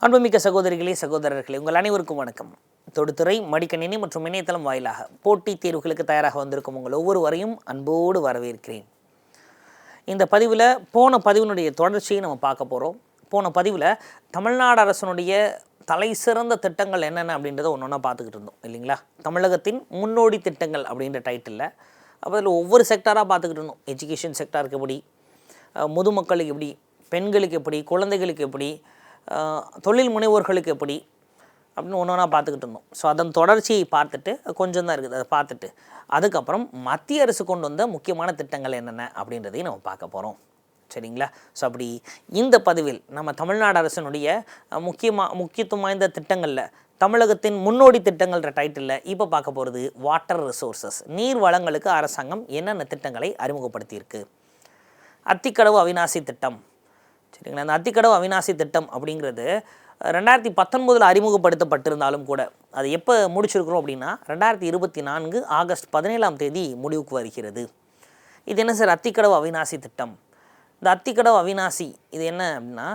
அன்புமிக்க சகோதரிகளே சகோதரர்களே, உங்கள் அனைவருக்கும் வணக்கம். தொடுத்துறை மடிக்கணினி மற்றும் இணையதளம் வாயிலாக போட்டித் தேர்வுகளுக்கு தயாராக வந்திருக்கும் உங்கள் ஒவ்வொருவரையும் அன்போடு வரவேற்கிறேன். இந்த பதிவில் போன பதிவினுடைய தொடர்ச்சியை நம்ம பார்க்க போகிறோம். போன பதிவில் தமிழ்நாடு அரசனுடைய தலை சிறந்த திட்டங்கள் என்னென்ன அப்படின்றத ஒன்று ஒன்றா பார்த்துக்கிட்டு இருந்தோம் இல்லைங்களா. தமிழகத்தின் முன்னோடி திட்டங்கள் அப்படின்ற டைட்டிலில் அப்போ அதில் ஒவ்வொரு செக்டாராக பார்த்துக்கிட்டு இருந்தோம். எஜுகேஷன் செக்டாருக்கு எப்படி, முதுமக்களுக்கு எப்படி, பெண்களுக்கு எப்படி, குழந்தைகளுக்கு எப்படி, தொழில் முனைவோர்களுக்கு எப்படி அப்படின்னு ஒன்று ஒன்றா பார்த்துக்கிட்டு இருந்தோம். ஸோ அதன் தொடர்ச்சியை பார்த்துட்டு கொஞ்சம் தான் இருக்குது, அதை பார்த்துட்டு அதுக்கப்புறம் மத்திய அரசு கொண்டு வந்த முக்கியமான திட்டங்கள் என்னென்ன அப்படின்றதையும் நம்ம பார்க்க போகிறோம். சரிங்களா. ஸோ அப்படி இந்த பதிவில் நம்ம தமிழ்நாடு அரசனுடைய முக்கியத்துவம் வாய்ந்த திட்டங்களில் தமிழகத்தின் முன்னோடி திட்டங்கள்ன்ற டைட்டிலில் இப்போ பார்க்க போகிறது வாட்டர் ரிசோர்ஸஸ், நீர் வளங்களுக்கு அரசாங்கம் என்னென்ன திட்டங்களை அறிமுகப்படுத்தியிருக்கு. அத்திக்கடவு அவிநாசி திட்டம். சரிங்களா. அந்த அத்திக்கடவு அவிநாசி திட்டம் அப்படிங்கிறது 2019 அறிமுகப்படுத்தப்பட்டிருந்தாலும் கூட அது எப்போ முடிச்சிருக்கிறோம் அப்படின்னா 2024 ஆகஸ்ட் 17 முடிவுக்கு வருகிறது. இது என்ன சார் அத்திக்கடவு அவிநாசி திட்டம்? இந்த அத்திக்கடவு அவிநாசி இது என்ன அப்படின்னா,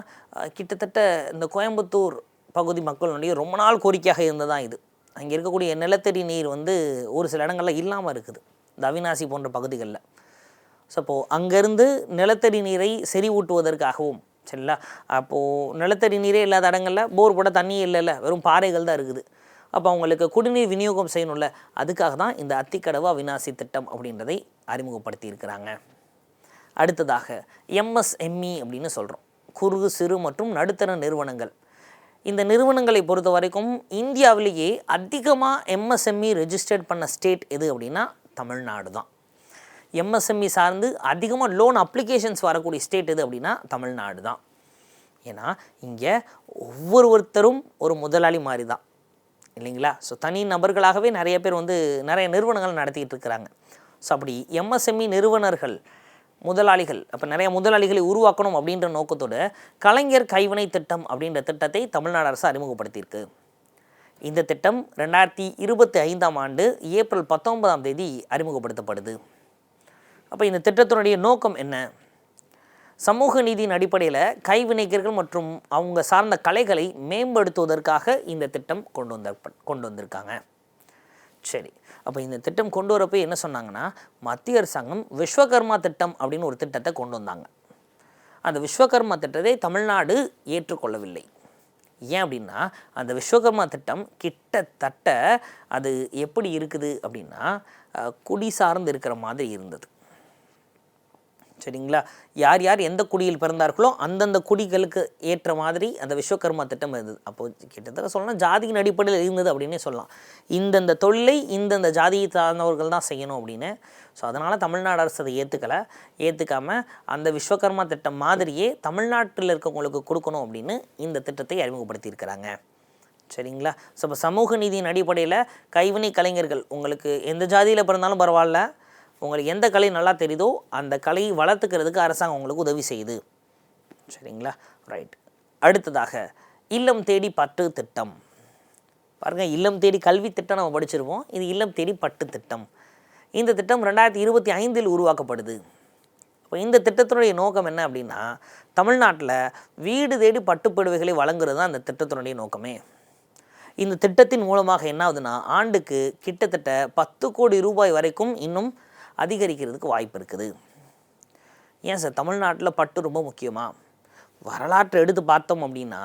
கிட்டத்தட்ட இந்த கோயம்புத்தூர் பகுதி மக்களுடைய ரொம்ப நாள் கோரிக்கையாக இருந்ததான் இது. அங்கே இருக்கக்கூடிய நிலத்தடி நீர் ஒரு சில இடங்களில் இல்லாமல் இருக்குது, இந்த அவிநாசி போன்ற பகுதிகளில். ஸோ அப்போது அங்கேருந்து நிலத்தடி நீரை செறிவூட்டுவதற்காகவும், சரிங்களா, அப்போது நிலத்தடி நீரே இல்லாத இடங்களில் போர் போட தண்ணியே இல்லைல்ல, வெறும் பாறைகள் தான் இருக்குது. அப்போ அவங்களுக்கு குடிநீர் விநியோகம் செய்யணும்ல, அதுக்காக தான் இந்த அத்திக்கடவு அவிநாசி திட்டம் அப்படின்றதை அறிமுகப்படுத்தியிருக்கிறாங்க. அடுத்ததாக எம்எஸ்எம்இ அப்படின்னு சொல்கிறோம், குறு சிறு மற்றும் நடுத்தர நிறுவனங்கள். இந்த நிறுவனங்களை பொறுத்த வரைக்கும் இந்தியாவிலேயே அதிகமாக எம்எஸ்எம்இ ரெஜிஸ்டர்ட் பண்ண ஸ்டேட் எது அப்படின்னா தமிழ்நாடு தான். எம்எஸ்எம்இ சார்ந்து அதிகமாக லோன் அப்ளிகேஷன்ஸ் வரக்கூடிய ஸ்டேட் எது அப்படின்னா தமிழ்நாடு தான். ஏன்னா இங்கே ஒவ்வொருத்தரும் ஒரு முதலாளி மாதிரி தான் இல்லைங்களா. ஸோ தனி நபர்களாகவே நிறைய பேர் நிறைய நிறுவனங்கள் நடத்திக்கிட்டு இருக்கிறாங்க. ஸோ அப்படி எம்எஸ்எம்இ நிறுவனர்கள், முதலாளிகள், அப்போ நிறைய முதலாளிகளை உருவாக்கணும் அப்படின்ற நோக்கத்தோடு கலைஞர் கைவினை திட்டம் அப்படின்ற திட்டத்தை தமிழ்நாடு அரசு அறிமுகப்படுத்தியிருக்கு. இந்த திட்டம் 2025 ஏப்ரல் 19 அறிமுகப்படுத்தப்படுது. அப்போ இந்த திட்டத்தினுடைய நோக்கம் என்ன? சமூக நீதியின் அடிப்படையில் கைவினைஞர்கள் மற்றும் அவங்க சார்ந்த கலைகளை மேம்படுத்துவதற்காக இந்த திட்டம் கொண்டு வந்திருக்காங்க. சரி, அப்போ இந்த திட்டம் கொண்டு வரப்போ என்ன சொன்னாங்கன்னா, மத்திய அரசாங்கம் விஸ்வகர்மா திட்டம் அப்படின்னு ஒரு திட்டத்தை கொண்டு வந்தாங்க. அந்த விஸ்வகர்மா திட்டத்தை தமிழ்நாடு ஏற்றுக்கொள்ளவில்லை. ஏன் அப்படின்னா, அந்த விஸ்வகர்மா திட்டம் கிட்டத்தட்ட அது எப்படி இருக்குது அப்படின்னா குடி சார்ந்து இருக்கிற மாதிரி இருந்தது. சரிங்களா. யார் யார் எந்த குடியில் பிறந்தார்களோ அந்தந்த குடிகளுக்கு ஏற்ற மாதிரி அந்த விஸ்வகர்மா திட்டம் இருந்தது. அப்போது கிட்டத்தட்ட சொல்லலாம் ஜாதியின் அடிப்படையில் இருந்தது அப்படின்னே சொல்லலாம். இந்தந்த தொழிலை இந்தந்த ஜாதியை சார்ந்தவர்கள் தான் செய்யணும் அப்படின்னு. ஸோ அதனால் தமிழ்நாடு அரசு அதை ஏற்றுக்காமல் அந்த விஸ்வகர்மா திட்டம் மாதிரியே தமிழ்நாட்டில் இருக்கவங்களுக்கு கொடுக்கணும் அப்படின்னு இந்த திட்டத்தை அறிமுகப்படுத்தியிருக்கிறாங்க. சரிங்களா. ஸோ இப்போ சமூக நீதியின் அடிப்படையில் கைவினை கலைஞர்கள், உங்களுக்கு எந்த ஜாதியில் பிறந்தாலும் பரவாயில்ல, உங்களுக்கு எந்த கலை நல்லா தெரியுதோ அந்த கலையை வளர்த்துக்கிறதுக்கு அரசாங்கம் உங்களுக்கு உதவி செய்யுது. சரிங்களா. ரைட். அடுத்ததாக இல்லம் தேடி பட்டு திட்டம். பாருங்கள், இல்லம் தேடி கல்வி திட்டம் நம்ம படிச்சிருவோம், இது இல்லம் தேடி பட்டு திட்டம். இந்த திட்டம் 2025 உருவாக்கப்படுது. இப்போ இந்த திட்டத்தினுடைய நோக்கம் என்ன அப்படின்னா, தமிழ்நாட்டில் வீடு தேடி பட்டுப்புடவைகளை வழங்குறது தான் இந்த திட்டத்தினுடைய நோக்கமே. இந்த திட்டத்தின் மூலமாக என்ன ஆகுதுன்னா, ஆண்டுக்கு கிட்டத்தட்ட 10 கோடி ரூபாய் வரைக்கும் இன்னும் அதிகரிக்கிறதுக்கு வாய்ப்பு இருக்குது. ஏன் சார் தமிழ்நாட்டில் பட்டு ரொம்ப முக்கியமா? வரலாற்றை எடுத்து பார்த்தோம் அப்படின்னா,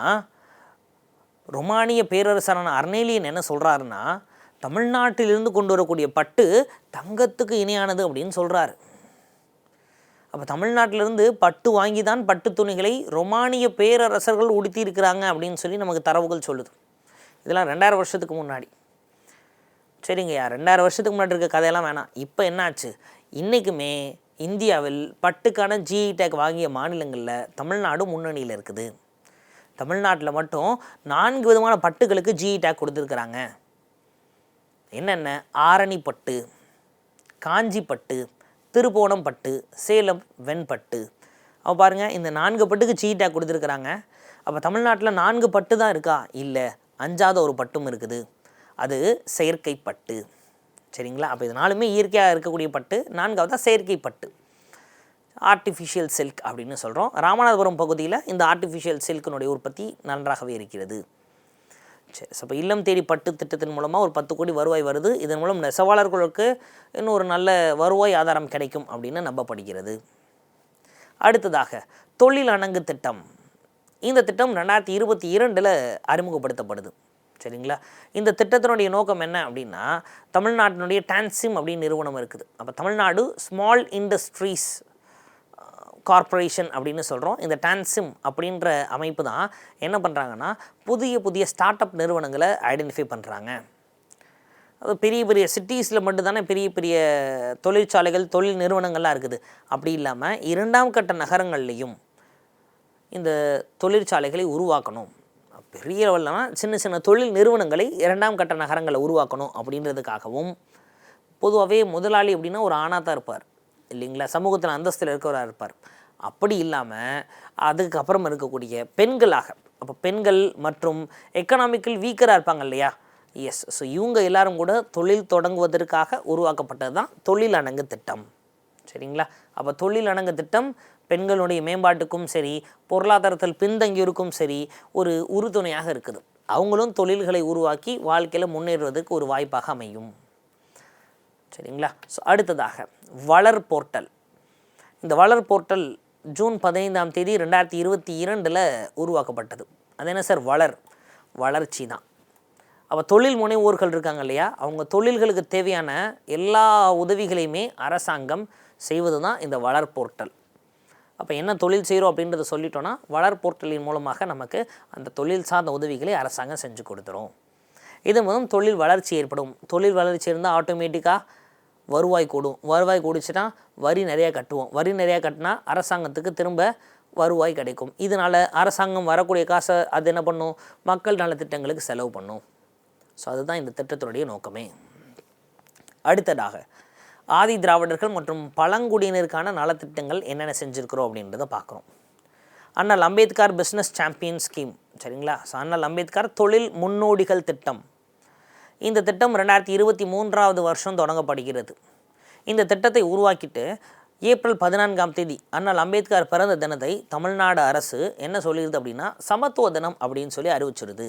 ரொமானிய பேரரசரான அர்னேலியன் என்ன சொல்கிறாருன்னா, தமிழ்நாட்டிலிருந்து கொண்டு வரக்கூடிய பட்டு தங்கத்துக்கு இணையானது அப்படின்னு சொல்கிறாரு. அப்போ தமிழ்நாட்டிலிருந்து பட்டு வாங்கி தான் பட்டு துணிகளை ரொமானிய பேரரசர்கள் உடுத்தி இருக்கிறாங்க அப்படின்னு சொல்லி நமக்கு தரவுகள் சொல்லுது. இதெல்லாம் 2000 வருஷத்துக்கு முன்னாடி. சரிங்கய்யா, 2000 வருஷத்துக்கு முன்னாடி இருக்க கதையெல்லாம் வேணாம். இப்போ என்னாச்சு, இன்றைக்குமே இந்தியாவில் பட்டுக்கான ஜிஐ டேக் வாங்கிய மாநிலங்களில் தமிழ்நாடு முன்னணியில் இருக்குது. தமிழ்நாட்டில் மட்டும் 4 விதமான பட்டுகளுக்கு ஜிஐ டேக் கொடுத்துருக்குறாங்க. என்னென்ன? ஆரணி பட்டு, காஞ்சி பட்டு, திருப்போணம் பட்டு, சேலம் வெண்பட்டு. அப்போ பாருங்கள், இந்த 4 பட்டுக்கு ஜிஐ டேக் கொடுத்துருக்குறாங்க. அப்போ தமிழ்நாட்டில் 4 பட்டு தான் இருக்கா? இல்லை, 5வது ஒரு பட்டும் இருக்குது, அது செயற்கை பட்டு. சரிங்களா. அப்போ இது 4மே இயற்கையாக இருக்கக்கூடிய பட்டு, 4வது தான் செயற்கை பட்டு. ஆர்டிஃபிஷியல் சில்க் அப்படின்னு சொல்கிறோம். ராமநாதபுரம் பகுதியில் இந்த ஆர்டிஃபிஷியல் சில்கினுடைய உற்பத்தி நன்றாகவே இருக்கிறது. சரி, இப்போ இல்லம் தேடி பட்டு திட்டத்தின் மூலமாக ஒரு 10 கோடி வருவாய் வருது. இதன் மூலம் நெசவாளர்களுக்கு இன்னும் ஒரு நல்ல வருவாய் ஆதாரம் கிடைக்கும் அப்படின்னு நம்பப்படுகிறது. அடுத்ததாக தொழில் அணங்கு திட்டம். இந்த திட்டம் 2022 அறிமுகப்படுத்தப்படுது. சரிங்களா? இந்த திட்டத்தினுடைய நோக்கம் என்ன அப்படின்னா, தமிழ்நாட்டினுடைய டான்சிம் அப்படின்னு நிறுவனம் இருக்குது. அப்போ தமிழ்நாடு ஸ்மால் இண்டஸ்ட்ரீஸ் கார்ப்பரேஷன் அப்படின்னு சொல்கிறோம். இந்த டான்சிம் அப்படின்ற அமைப்பு தான் என்ன பண்ணுறாங்கன்னா, புதிய புதிய ஸ்டார்ட் அப் நிறுவனங்களை ஐடென்டிஃபை பண்ணுறாங்க. அது பெரிய பெரிய சிட்டிஸில் மட்டும்தானே பெரிய பெரிய தொழிற்சாலைகள் தொழில் நிறுவனங்கள்லாம் இருக்குது. அப்படி இல்லாமல் 2ஆம் கட்ட நகரங்கள்லேயும் இந்த தொழிற்சாலைகளை உருவாக்கணும். பெரிய லெவல்லனா சின்ன சின்ன தொழில் நிறுவனங்களை 2ஆம் கட்ட நகரங்களை உருவாக்கணும் அப்படின்றதுக்காகவும், பொதுவாகவே முதலாளி அப்படின்னா ஒரு ஆணாக தான் இருப்பார் இல்லைங்களா, சமூகத்தில் அந்தஸ்தில் இருக்கிறவராக இருப்பார். அப்படி இல்லாமல் அதுக்கப்புறம் இருக்கக்கூடிய பெண்களாக, அப்போ பெண்கள் மற்றும் எக்கனாமிக்கல் வீக்கராக இருப்பாங்க இல்லையா, எஸ், ஸோ இவங்க எல்லாரும் கூட தொழில் தொடங்குவதற்காக உருவாக்கப்பட்டது தான் தொழில் அணங்கு திட்டம். சரிங்களா? அப்போ தொழில் அணங்கு திட்டம் பெண்களுடைய மேம்பாட்டுக்கும் சரி, பொருளாதாரத்தில் பின்தங்கியிருக்கும் சரி ஒரு உறுதுணையாக இருக்குது. அவங்களும் தொழில்களை உருவாக்கி வாழ்க்கையில் முன்னேறுவதற்கு ஒரு வாய்ப்பாக அமையும். சரிங்களா? ஸோ அடுத்ததாக வளர் போர்ட்டல். இந்த வளர் போர்ட்டல் ஜூன் 15ஆம் தேதி 2022 உருவாக்கப்பட்டது. அது என்ன சார்? வளர்ச்சி தான். அப்போ தொழில் முனைவோர்கள் இருக்காங்க இல்லையா, அவங்க தொழில்களுக்கு தேவையான எல்லா உதவிகளையுமே அரசாங்கம் செய்வது தான் இந்த வளர் போர்ட்டல். அப்போ என்ன தொழில் செய்கிறோம் அப்படின்றத சொல்லிட்டோன்னா, வளர் போர்ட்டலின் மூலமாக நமக்கு அந்த தொழில் சார்ந்த உதவிகளை அரசாங்கம் செஞ்சு கொடுத்துரும். இது மூலம் தொழில் வளர்ச்சி ஏற்படும். தொழில் வளர்ச்சி இருந்தால் ஆட்டோமேட்டிக்காக வருவாய் கூடும். வருவாய் கூடிச்சுன்னா வரி நிறையா கட்டுவோம். வரி நிறையா கட்டினா அரசாங்கத்துக்கு திரும்ப வருவாய் கிடைக்கும். இதனால் அரசாங்கம் வரக்கூடிய காசை அது என்ன பண்ணும்? மக்கள் நலத்திட்டங்களுக்கு செலவு பண்ணும். ஸோ அதுதான் இந்த திட்டத்தினுடைய நோக்கமே. அடுத்ததாக ஆதி திராவிடர்கள் மற்றும் பழங்குடியினருக்கான நலத்திட்டங்கள் என்னென்ன செஞ்சுருக்கிறோம் அப்படின்றத பார்க்குறோம். அண்ணல் அம்பேத்கர் பிஸ்னஸ் சாம்பியன் ஸ்கீம். சரிங்களா? ஸோ அண்ணல் அம்பேத்கர் தொழில் முன்னோடிகள் திட்டம். இந்த திட்டம் 2023 வருஷம் தொடங்கப்படுகிறது. இந்த திட்டத்தை உருவாக்கிட்டு ஏப்ரல் 14ஆம் தேதி அண்ணல் அம்பேத்கர் பிறந்த தினத்தை தமிழ்நாடு அரசு என்ன சொல்லிடுது அப்படின்னா, சமத்துவ தினம் அப்படின்னு சொல்லி அறிவிச்சிருது.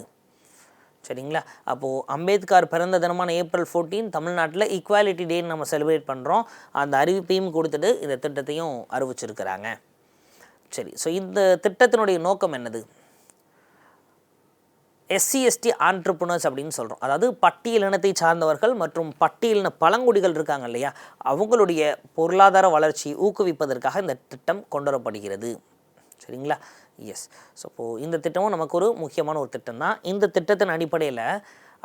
சரிங்களா? அப்போது அம்பேத்கர் பிறந்த தினமான ஏப்ரல் 14 தமிழ்நாட்டில் ஈக்குவாலிட்டி டேன்னு நம்ம செலிப்ரேட் பண்ணுறோம். அந்த அறிவிப்பையும் கொடுத்துட்டு இந்த திட்டத்தையும் அறிவிச்சிருக்கிறாங்க. சரி, ஸோ இந்த திட்டத்தினுடைய நோக்கம் என்னது? SC/ST ஆண்டர்ப்ரனர்ஸ் அப்படின்னு சொல்கிறோம். அதாவது பட்டியலினத்தை சார்ந்தவர்கள் மற்றும் பட்டியலின பழங்குடிகள் இருக்காங்க இல்லையா, அவங்களுடைய பொருளாதார வளர்ச்சி ஊக்குவிப்பதற்காக இந்த திட்டம் கொண்டு வரப்படுகிறது. சரிங்களா? எஸ். ஸோ இப்போது இந்த திட்டமும் நமக்கு ஒரு முக்கியமான ஒரு திட்டம் தான். இந்த திட்டத்தின் அடிப்படையில்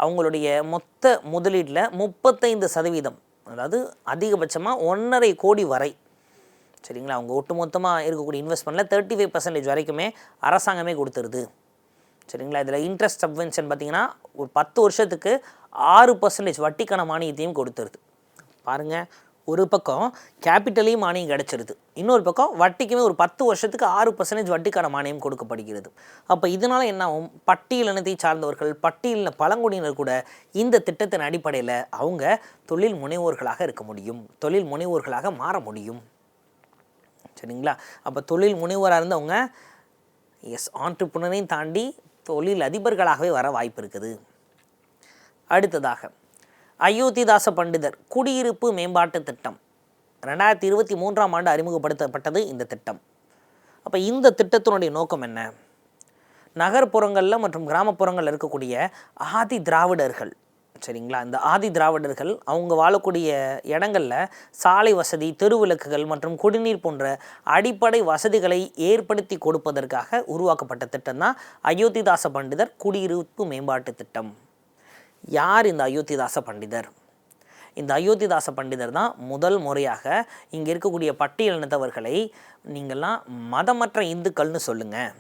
அவங்களுடைய மொத்த முதலீட்டில் 35%, அதாவது அதிகபட்சமாக 1.5 கோடி வரை, சரிங்களா, அவங்க ஒட்டுமொத்தமாக இருக்கக்கூடிய இன்வெஸ்ட்மெண்ட்டில் 35% வரைக்குமே அரசாங்கமே கொடுத்துருது. சரிங்களா? இதில் இன்ட்ரெஸ்ட் சப்வென்ஷன் பார்த்திங்கன்னா ஒரு 10 வருஷத்துக்கு 6% வட்டிக்கான மானியத்தையும் கொடுத்துருது. பாருங்கள், ஒரு பக்கம் கேபிட்டலையும் மானியம் கிடச்சிருது, இன்னொரு பக்கம் வட்டிக்குமே ஒரு 10 வருஷத்துக்கு 6% வட்டிக்கான மானியம் கொடுக்கப்படுகிறது. அப்போ இதனால் என்ன ஆகும்? பட்டியலினத்தை சார்ந்தவர்கள் பட்டியலின பழங்குடியினர் கூட இந்த திட்டத்தின் அடிப்படையில் அவங்க தொழில் முனைவோர்களாக இருக்க முடியும், தொழில் முனைவோர்களாக மாற முடியும். சரிங்களா? அப்போ தொழில் முனைவோராக இருந்தவங்க ஆண்டர்ப்ரனரையும் தாண்டி தொழில் அதிபர்களாகவே வர வாய்ப்பு இருக்குது. அடுத்ததாக அயோத்திதாச பண்டிதர் குடியிருப்பு மேம்பாட்டு திட்டம் 2023ஆம் ஆண்டு அறிமுகப்படுத்தப்பட்டது இந்த திட்டம். அப்போ இந்த திட்டத்தினுடைய நோக்கம் என்ன? நகர்ப்புறங்களில் மற்றும் கிராமப்புறங்களில் இருக்கக்கூடிய ஆதி திராவிடர்கள், சரிங்களா, இந்த ஆதி திராவிடர்கள் அவங்க வாழக்கூடிய இடங்களில் சாலை வசதி, தெருவிளக்குகள் மற்றும் குடிநீர் போன்ற அடிப்படை வசதிகளை ஏற்படுத்தி கொடுப்பதற்காக உருவாக்கப்பட்ட திட்டம் தான் அயோத்திதாச பண்டிதர் குடியிருப்பு மேம்பாட்டு திட்டம். யார் இந்த அயோத்திதாச பண்டிதர்? இந்த அயோத்திதாச பண்டிதர் தான் முதல் முறையாக இங்கே இருக்கக்கூடிய பட்டியலினத்தவர்களை நீங்கள்லாம் மதமற்ற இந்துக்கள்னு சொல்லுங்கள்,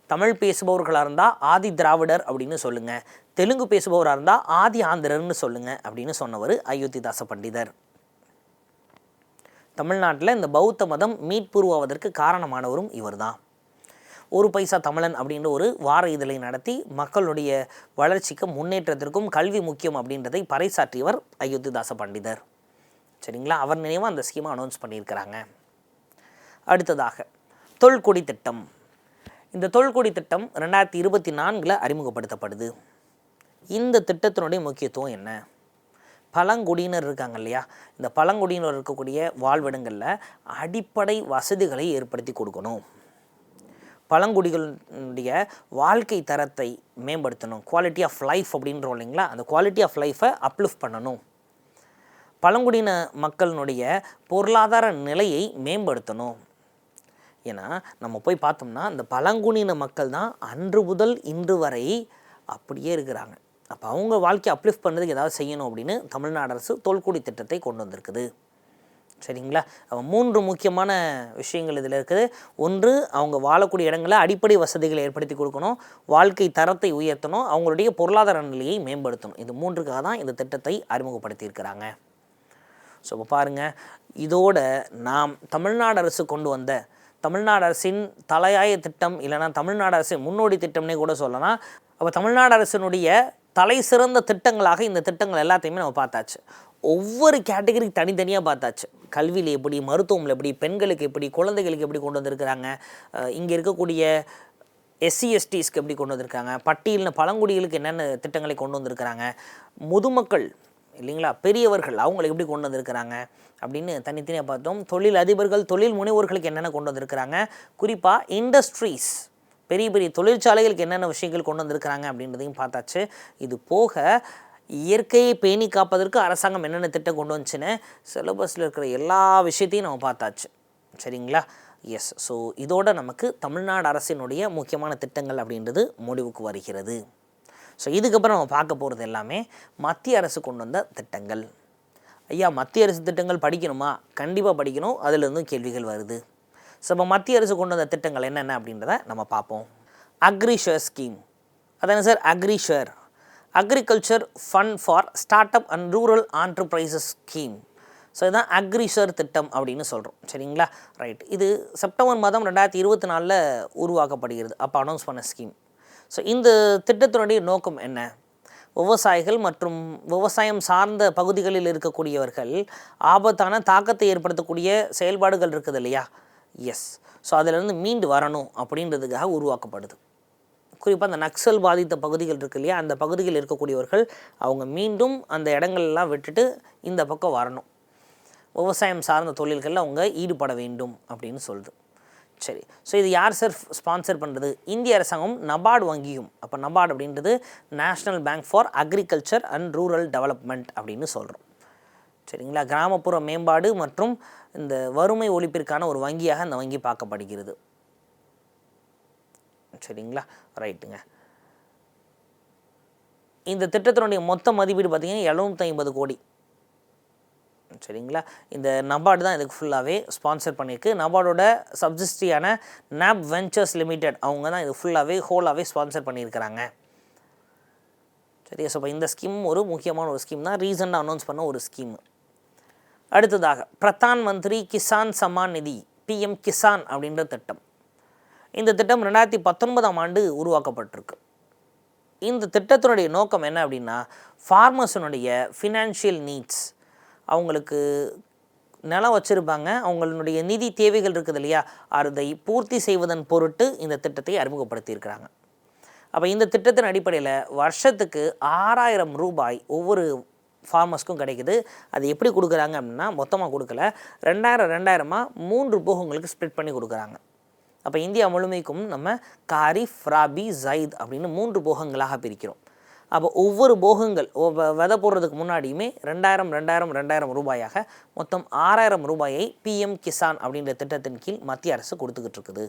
தமிழ் பேசுபவர்களாக இருந்தால் ஆதி திராவிடர் அப்படின்னு சொல்லுங்கள், தெலுங்கு பேசுபவராக இருந்தால் ஆதி ஆந்திரர்னு சொல்லுங்கள் அப்படின்னு சொன்னவர் அயோத்திதாச பண்டிதர். தமிழ்நாட்டில் இந்த பௌத்த மதம் மீட்புருவாவதற்கு காரணமானவரும் இவர் தான். ஒரு பைசா தமிழன் அப்படின்ற ஒரு வார இதழை நடத்தி மக்களுடைய வளர்ச்சிக்கும் முன்னேற்றத்திற்கும் கல்வி முக்கியம் அப்படின்றதை பறைசாற்றியவர் அயோத்திதாச பண்டிதர். சரிங்களா? அவர் நினைவாக அந்த ஸ்கீமை அனௌன்ஸ் பண்ணியிருக்கிறாங்க. அடுத்ததாக தொல்குடி திட்டம். இந்த தொல்குடி திட்டம் 2024 அறிமுகப்படுத்தப்படுது. இந்த திட்டத்தினுடைய முக்கியத்துவம் என்ன? பழங்குடியினர் இருக்காங்க இல்லையா, இந்த பழங்குடியினர் இருக்கக்கூடிய வாழ்விடங்களில் அடிப்படை வசதிகளை ஏற்படுத்தி கொடுக்கணும். பழங்குடிகளுடைய வாழ்க்கை தரத்தை மேம்படுத்தணும். குவாலிட்டி ஆஃப் லைஃப் அப்படின்றோம் இல்லைங்களா, அந்த குவாலிட்டி ஆஃப் லைஃப்பை அப்லிஃப்ட் பண்ணணும். பழங்குடியின மக்களினுடைய பொருளாதார நிலையை மேம்படுத்தணும். ஏன்னா நம்ம போய் பார்த்தோம்னா இந்த பழங்குடியின மக்கள் தான் அன்று முதல் இன்று வரை அப்படியே இருக்கிறாங்க. அப்போ அவங்க வாழ்க்கையை அப்லிஃப்ட் பண்ணுறதுக்கு ஏதாவது செய்யணும் அப்படின்னு தமிழ்நாடு அரசு தொல்குடி திட்டத்தை கொண்டு வந்திருக்குது. சரிங்களா? 3 முக்கியமான விஷயங்கள் இதில் இருக்குது. ஒன்று, அவங்க வாழக்கூடிய இடங்களில் அடிப்படை வசதிகளை ஏற்படுத்தி கொடுக்கணும், வாழ்க்கை தரத்தை உயர்த்தணும், அவங்களுடைய பொருளாதார நிலையை மேம்படுத்தணும். இது 3க்காக தான் இந்த திட்டத்தை அறிமுகப்படுத்தியிருக்கிறாங்க. ஸோ இப்போ பாருங்கள், இதோட நாம் தமிழ்நாடு அரசு கொண்டு வந்த தமிழ்நாடு அரசின் தலையாய திட்டம், இல்லைனா தமிழ்நாடு அரசின் முன்னோடி திட்டம்னே கூட சொல்லலாம். அப்போ தமிழ்நாடு அரசினுடைய தலை சிறந்த திட்டங்களாக இந்த திட்டங்கள் எல்லாத்தையுமே நம்ம பார்த்தாச்சு. ஒவ்வொரு கேட்டகரிக்கு தனித்தனியாக பார்த்தாச்சு. கல்வியில் எப்படி, மருத்துவமில் எப்படி, பெண்களுக்கு எப்படி, குழந்தைகளுக்கு எப்படி கொண்டு வந்திருக்கிறாங்க, இங்கே இருக்கக்கூடிய SC/STஸ்க்கு எப்படி கொண்டு வந்திருக்காங்க, பட்டியலின பழங்குடிகளுக்கு என்னென்ன திட்டங்களை கொண்டு வந்திருக்கிறாங்க, முதுமக்கள் இல்லைங்களா, பெரியவர்கள் அவங்களுக்கு எப்படி கொண்டு வந்திருக்கிறாங்க அப்படின்னு தனித்தனியாக பார்த்தோம். தொழில் அதிபர்கள், தொழில் முனைவோர்களுக்கு என்னென்ன கொண்டு வந்திருக்கிறாங்க, குறிப்பாக இண்டஸ்ட்ரீஸ், பெரிய பெரிய தொழிற்சாலைகளுக்கு என்னென்ன விஷயங்கள் கொண்டு வந்திருக்கிறாங்க அப்படின்றதையும் பார்த்தாச்சு. இது போக இயற்கையை பேணி காப்பதற்கு அரசாங்கம் என்னென்ன திட்டம் கொண்டு வந்துச்சுன்னு சிலபஸில் இருக்கிற எல்லா விஷயத்தையும் நம்ம பார்த்தாச்சு. சரிங்களா? எஸ். ஸோ இதோட நமக்கு தமிழ்நாடு அரசினுடைய முக்கியமான திட்டங்கள் அப்படின்றது முடிவுக்கு வருகிறது. ஸோ இதுக்கப்புறம் நம்ம பார்க்க போகிறது எல்லாமே மத்திய அரசு கொண்டு வந்த திட்டங்கள். ஐயா, மத்திய அரசு திட்டங்கள் படிக்கணுமா? கண்டிப்பாக படிக்கணும். அதிலிருந்தும் கேள்விகள் வருது. ஸோ இப்போ மத்திய அரசு கொண்டு வந்த திட்டங்கள் என்னென்ன அப்படின்றத நம்ம பார்ப்போம். Agrisure scheme. அதான sir agrisure, agriculture fund for start up and rural enterprises scheme. So இதுதான் அக்ரிஷர் திட்டம் அப்படின்னு சொல்கிறோம். சரிங்களா? ரைட். இது செப்டம்பர் மாதம் 2024 உருவாக்கப்படுகிறது. அப்போ அனௌன்ஸ் பண்ண ஸ்கீம். ஸோ இந்த திட்டத்தினுடைய நோக்கம் என்ன? விவசாயிகள் மற்றும் விவசாயம் சார்ந்த பகுதிகளில் இருக்கக்கூடியவர்கள் ஆபத்தான தாக்கத்தை ஏற்படுத்தக்கூடிய செயல்பாடுகள் இருக்குது இல்லையா? எஸ். ஸோ அதிலிருந்து மீண்டு வரணும் அப்படின்றதுக்காக உருவாக்கப்படுது. குறிப்பாக அந்த நக்சல் பாதித்த பகுதிகள் இருக்குது இல்லையா, அந்த பகுதிகளில் இருக்கக்கூடியவர்கள் அவங்க மீண்டும் அந்த இடங்கள்லாம் விட்டுட்டு இந்த பக்கம் வரணும், விவசாயம் சார்ந்த தொழில்களில் அவங்க ஈடுபட வேண்டும் அப்படின்னு சொல்லுது. சரி. ஸோ இது யார் சார் ஸ்பான்சர் பண்ணுறது? இந்திய அரசாங்கம், நபார்டு வங்கியும். அப்போ நபார்டு அப்படின்றது national bank for agriculture and rural development அப்படின்னு சொல்கிறோம். சரிங்களா? கிராமப்புற மேம்பாடு மற்றும் இந்த வறுமை ஒழிப்பிற்கான ஒரு வங்கியாக அந்த வங்கி பார்க்கப்படுகிறது. சரிங்களா? ரைட்டுங்க. இந்த திட்டத்தினுடைய மொத்த மதிப்பீடு பார்த்திங்கன்னா 750 கோடி. சரிங்களா? இந்த நபார்டு தான் இதுக்கு ஃபுல்லாகவே ஸ்பான்சர் பண்ணியிருக்கு. நபார்டோட சப்சிஸ்ட்ரியான நாப் வெஞ்சர்ஸ் லிமிடெட் அவங்க தான் இது ஃபுல்லாகவே ஹோலாகவே ஸ்பான்சர் பண்ணியிருக்கிறாங்க. சரியா? ஸோ இப்போ இந்த ஸ்கீம் ஒரு முக்கியமான ஒரு ஸ்கீம் தான், ரீசெண்டாக அனௌன்ஸ் பண்ண ஒரு ஸ்கீம். அடுத்ததாக பிரதான் மந்திரி கிசான் சம்மான் நிதி, PM கிசான் அப்படின்ற திட்டம். இந்த திட்டம் 2019 உருவாக்கப்பட்டிருக்கு. இந்த திட்டத்தினுடைய நோக்கம் என்ன அப்படின்னா, ஃபார்மர்ஸினுடைய ஃபினான்ஷியல் நீட்ஸ், அவங்களுக்கு நிலம் வச்சுருப்பாங்க, அவங்களுடைய நிதி தேவைகள் இருக்குது இல்லையா, அதை பூர்த்தி செய்வதன் பொருட்டு இந்த திட்டத்தை அறிமுகப்படுத்தியிருக்கிறாங்க. அப்போ இந்த திட்டத்தின் அடிப்படையில் வருஷத்துக்கு 6000 ரூபாய் ஒவ்வொரு ஃபார்மர்ஸ்க்கும் கிடைக்குது. அது எப்படி கொடுக்குறாங்க அப்படின்னா, மொத்தமாக கொடுக்கல, 2000 3 போகங்களுக்கு ஸ்ப்ளிட் பண்ணி கொடுக்குறாங்க. அப்போ இந்தியா முழுமைக்கும் நம்ம காரிஃப், ராபி, ஜைத் அப்படின்னு 3 போகங்களாக பிரிக்கிறோம். அப்போ ஒவ்வொரு போகங்கள் விதை போடுறதுக்கு முன்னாடியுமே 2000 ரூபாயாக மொத்தம் 6000 ரூபாயை PM கிசான் அப்படின்ற திட்டத்தின் கீழ் மத்திய அரசு கொடுத்துக்கிட்டு இருக்குது.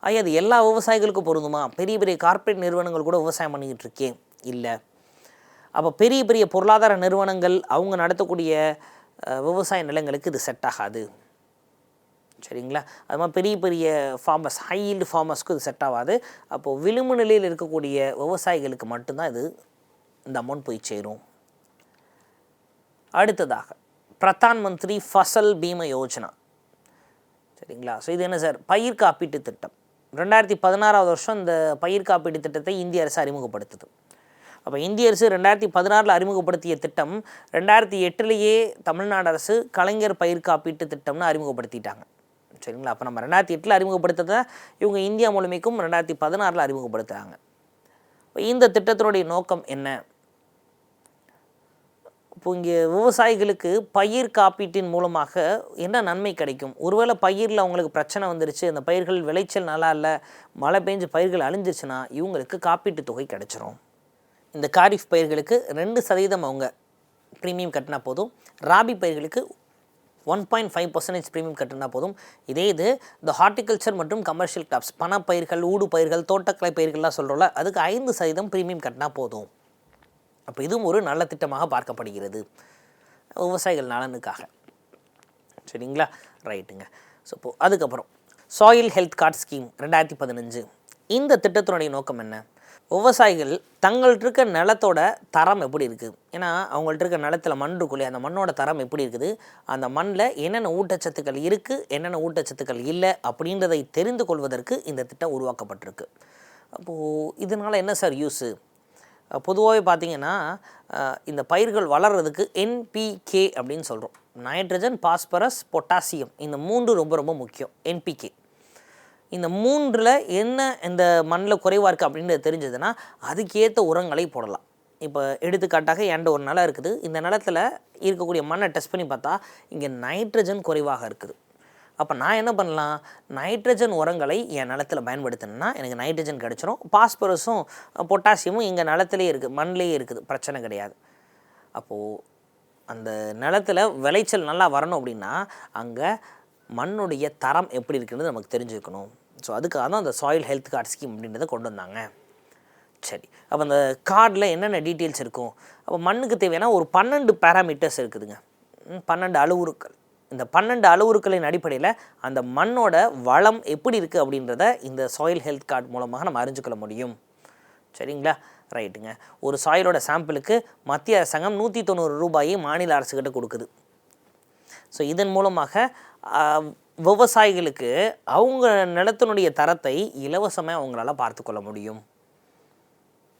அது எல்லா விவசாயிகளுக்கும் பொருந்துமா? பெரிய பெரிய கார்ப்பரேட் நிறுவனங்கள் கூட விவசாயம் பண்ணிக்கிட்டு இருக்கே? இல்லை. அப்போ பெரிய பெரிய பொருளாதார நிறுவனங்கள் அவங்க நடத்தக்கூடிய விவசாய நிலங்களுக்கு இது செட் ஆகாது. சரிங்களா? அது மாதிரி பெரிய பெரிய ஃபார்மர்ஸ், ஹை ஈல்டு ஃபார்மர்ஸ்க்கு இது செட் ஆகாது. அப்போது விளிம்பு நிலையில் இருக்கக்கூடிய விவசாயிகளுக்கு மட்டும்தான் இது இந்த அமௌண்ட் போய் சேரும். அடுத்ததாக பிரதான் மந்திரி ஃபசல் பீமா யோஜனா. சரிங்களா? ஸோ இது என்ன சார்? பயிர் காப்பீட்டு திட்டம். 2016 இந்த பயிர் காப்பீட்டு திட்டத்தை இந்திய அரசு அறிமுகப்படுத்துது. அப்போ இந்திய அரசு 2016 அறிமுகப்படுத்திய திட்டம் 2008 தமிழ்நாடு அரசு கலைஞர் பயிர் காப்பீட்டு திட்டம்னு அறிமுகப்படுத்திட்டாங்க. சரிங்களா? அப்போ நம்ம 2008 அறிமுகப்படுத்ததை இவங்க இந்தியா முழுமைக்கும் 2016 அறிமுகப்படுத்துகிறாங்க. இந்த திட்டத்தினுடைய நோக்கம் என்ன? இப்போ இங்கே விவசாயிகளுக்கு பயிர் காப்பீட்டின் மூலமாக என்ன நன்மை கிடைக்கும்? ஒருவேளை பயிரில் அவங்களுக்கு பிரச்சனை வந்துருச்சு, அந்த பயிர்கள் விளைச்சல் நல்லா இல்லை, மழை பெஞ்சு பயிர்கள் அழிஞ்சிருச்சுன்னா இவங்களுக்கு காப்பீட்டு தொகை கிடைச்சிரும். இந்த காரிஃப் பயிர்களுக்கு 2% அவங்க ப்ரீமியம் கட்டினா போதும். ராபி பயிர்களுக்கு 1.5% ப்ரீமியம் கட்டினா போதும். இதே இது இந்த ஹார்டிகல்ச்சர் மற்றும் கமர்ஷியல் கிராப்ஸ், பணப்பயிர்கள், ஊடு பயிர்கள், தோட்டக்கலை பயிர்கள்லாம் சொல்கிறோம்ல, அதுக்கு 5% ப்ரீமியம் கட்டினா போதும். அப்போ இதுவும் ஒரு நல்ல திட்டமாக பார்க்கப்படுகிறது விவசாயிகள் நலனுக்காக. சரிங்களா? ரைட்டுங்க. ஸோ இப்போது அதுக்கப்புறம் சாயில் ஹெல்த் கார்டு ஸ்கீம் 2015. இந்த திட்டத்தினுடைய நோக்கம் என்ன? விவசாயிகள் தங்கள்கிட்ட இருக்க நிலத்தோட தரம் எப்படி இருக்குது, ஏன்னா அவங்கள்ட்ட இருக்க நிலத்தில் மண் இருக்குள்ளே, அந்த மண்ணோட தரம் எப்படி இருக்குது, அந்த மண்ணில் என்னென்ன ஊட்டச்சத்துக்கள் இருக்குது, என்னென்ன ஊட்டச்சத்துக்கள் இல்லை அப்படின்றதை தெரிந்து கொள்வதற்கு இந்த திட்டம் உருவாக்கப்பட்டிருக்கு. அப்போது இதனால் என்ன சார் யூஸு? பொதுவாகவே பார்த்திங்கன்னா இந்த பயிர்கள் வளர்கிறதுக்கு என்பிகே அப்படின்னு சொல்கிறோம். நைட்ரஜன், பாஸ்பரஸ், பொட்டாசியம், இந்த 3 ரொம்ப ரொம்ப முக்கியம். என்பிகே இந்த 3ல் என்ன இந்த மண்ணில் குறைவாக இருக்குது அப்படின்றது தெரிஞ்சதுன்னா அதுக்கேற்ற உரங்களை போடலாம். இப்போ எடுத்துக்காட்டாக என்கிட்ட ஒரு நிலம் இருக்குது, இந்த நிலத்தில் இருக்கக்கூடிய மண்ணை டெஸ்ட் பண்ணி பார்த்தா இங்கே நைட்ரஜன் குறைவாக இருக்குது. அப்போ நான் என்ன பண்ணலாம்? நைட்ரஜன் உரங்களை என் நிலத்தில் பயன்படுத்தினேன்னா எனக்கு நைட்ரஜன் கிடச்சிரும். பாஸ்பரஸும் பொட்டாசியமும் எங்கள் நிலத்திலே இருக்குது, மண்ணிலே இருக்குது, பிரச்சனை கிடையாது. அப்போது அந்த நிலத்தில் விளைச்சல் நல்லா வரணும் அப்படின்னா அங்கே மண்ணுடைய தரம் எப்படி இருக்குன்னு நமக்கு தெரிஞ்சுக்கணும். ஸோ அதுக்காக தான் அந்த சாயில் ஹெல்த் கார்டு ஸ்கீம் அப்படின்றத கொண்டு வந்தாங்க. சரி, அப்போ அந்த கார்டில் என்னென்ன டீட்டெயில்ஸ் இருக்கும்? அப்போ மண்ணுக்கு தேவையான ஒரு 12 பேராமீட்டர்ஸ் இருக்குதுங்க, 12 அளவுருக்கள். இந்த 12 அளவுருக்களின் அடிப்படையில் அந்த மண்ணோட வளம் எப்படி இருக்குது அப்படின்றத இந்த சாயில் ஹெல்த் கார்டு மூலமாக நம்ம அறிஞ்சுக்கொள்ள முடியும். சரிங்களா? ரைட்டுங்க. ஒரு சாயிலோட சாம்பிளுக்கு மத்திய அரசாங்கம் 190 ரூபாயை மாநில அரசுக்கிட்ட கொடுக்குது. ஸோ இதன் மூலமாக விவசாயிகளுக்கு அவங்க நிலத்தினுடைய தரத்தை இலவசமாக அவங்களால பார்த்துக்கொள்ள முடியும்.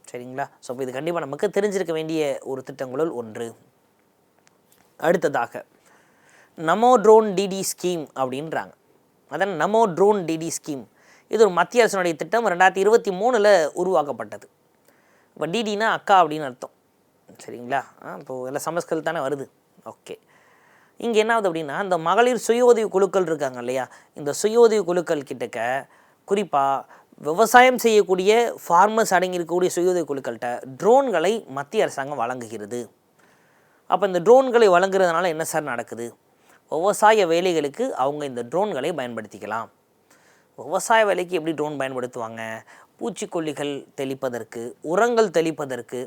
சரிங்களா? ஸோ இது கண்டிப்பாக நமக்கு தெரிஞ்சிருக்க வேண்டிய ஒரு திட்டங்களுள் ஒன்று. அடுத்ததாக நமோ ட்ரோன் டிடி ஸ்கீம் அப்படின்றாங்க. அதான் நமோ ட்ரோன் டிடி ஸ்கீம். இது ஒரு மத்திய அரசினுடைய திட்டம், 2023 உருவாக்கப்பட்டது. இப்போ டிடினா அக்கா அப்படின்னு அர்த்தம். சரிங்களா? இப்போது எல்லாம் சமஸ்கிருதம் தானே வருது. ஓகே. இங்கே என்ன ஆகுது அப்படின்னா, இந்த மகளிர் சுய உதவி குழுக்கள் இருக்காங்க இல்லையா, இந்த சுய உதவி குழுக்கள் கிட்டக்க குறிப்பாக விவசாயம் செய்யக்கூடிய ஃபார்மர்ஸ் அடங்கியிருக்கக்கூடிய சுய உதவி குழுக்கள்கிட்ட ட்ரோன்களை மத்திய அரசாங்கம் வழங்குகிறது. அப்போ இந்த ட்ரோன்களை வழங்குறதுனால என்ன சார் நடக்குது? விவசாய வேலைகளுக்கு அவங்க இந்த ட்ரோன்களை பயன்படுத்திக்கலாம். விவசாய வேலைக்கு எப்படி ட்ரோன் பயன்படுத்துவாங்க? பூச்சிக்கொல்லிகள் தெளிப்பதற்கு, உரங்கள் தெளிப்பதற்கு,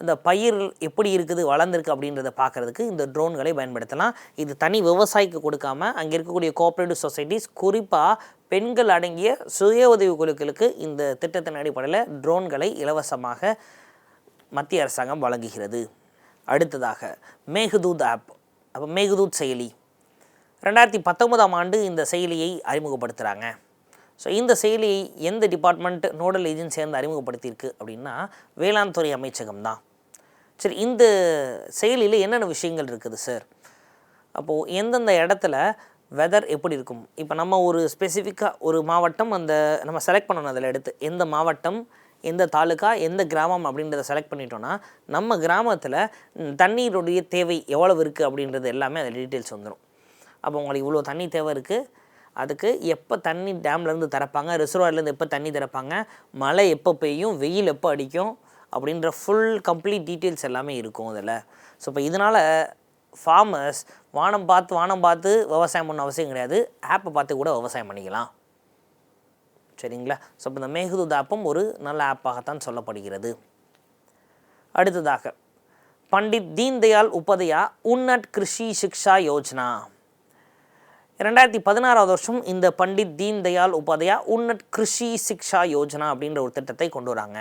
இந்த பயிர் எப்படி இருக்குது, வளர்ந்துருக்கு அப்படின்றத பார்க்குறதுக்கு இந்த ட்ரோன்களை பயன்படுத்தலாம். இது தனி விவசாயிக்கு கொடுக்காமல் அங்கே இருக்கக்கூடிய கோஆப்ரேட்டிவ் சொசைட்டிஸ், குறிப்பாக பெண்கள் அடங்கிய சுய உதவி குழுக்களுக்கு இந்த திட்டத்தின் அடிப்படையில் ட்ரோன்களை இலவசமாக மத்திய அரசாங்கம் வழங்குகிறது. அடுத்ததாக மேகதூத் ஆப். அப்போ மேகதூத் செயலி 2019 இந்த செயலியை அறிமுகப்படுத்துகிறாங்க. ஸோ இந்த செயலியை எந்த டிபார்ட்மெண்ட் நோடல் ஏஜென்சி சேர்ந்து அறிமுகப்படுத்தியிருக்கு அப்படின்னா வேளாண் துறை அமைச்சகம் தான். சரி, இந்த செயலியில் என்னென்ன விஷயங்கள் இருக்குது சார்? அப்போது எந்தெந்த இடத்துல வெதர் எப்படி இருக்கும்? இப்போ நம்ம ஒரு ஸ்பெசிஃபிக்காக ஒரு மாவட்டம் அந்த நம்ம செலக்ட் பண்ணணும். அதில் எடுத்து எந்த மாவட்டம், எந்த தாலுக்கா, எந்த கிராமம் அப்படின்றத செலக்ட் பண்ணிட்டோன்னா நம்ம கிராமத்தில் தண்ணீருடைய தேவை எவ்வளவு இருக்குது அப்படின்றது எல்லாமே அதில் டீட்டெயில்ஸ் வந்துடும். அப்போ உங்களுக்கு இவ்வளோ தண்ணி தேவை இருக்குது, அதுக்கு எப்போ தண்ணி டேம்லேருந்து திறப்பாங்க, ரிசர்வாயர்லேருந்து எப்போ தண்ணி திறப்பாங்க, மழை எப்போ பெய்யும், வெயில் எப்போ அடிக்கும் அப்படின்ற ஃபுல் கம்ப்ளீட் டீட்டெயில்ஸ் எல்லாமே இருக்கும் அதில். ஸோ இப்போ இதனால் ஃபார்மர்ஸ் வானம் பார்த்து விவசாயம் பண்ண அவசியம் கிடையாது, ஆப்பை பார்த்து கூட விவசாயம் பண்ணிக்கலாம். சரிங்களா? ஸோ இப்போ இந்த மேகதூத் ஆப்பும் ஒரு நல்ல ஆப்பாகத்தான் சொல்லப்படுகிறது. அடுத்ததாக பண்டிட் தீன் தயாள் உபாத்யாயா உன்னட் கிருஷி சிக்ஷா யோஜனா. 2016 வருஷம் இந்த பண்டிட் தீன் தயாள் உபாத்யாயா உன்னட் கிருஷி சிக்ஷா யோஜனா அப்படின்ற ஒரு திட்டத்தை கொண்டு வராங்க.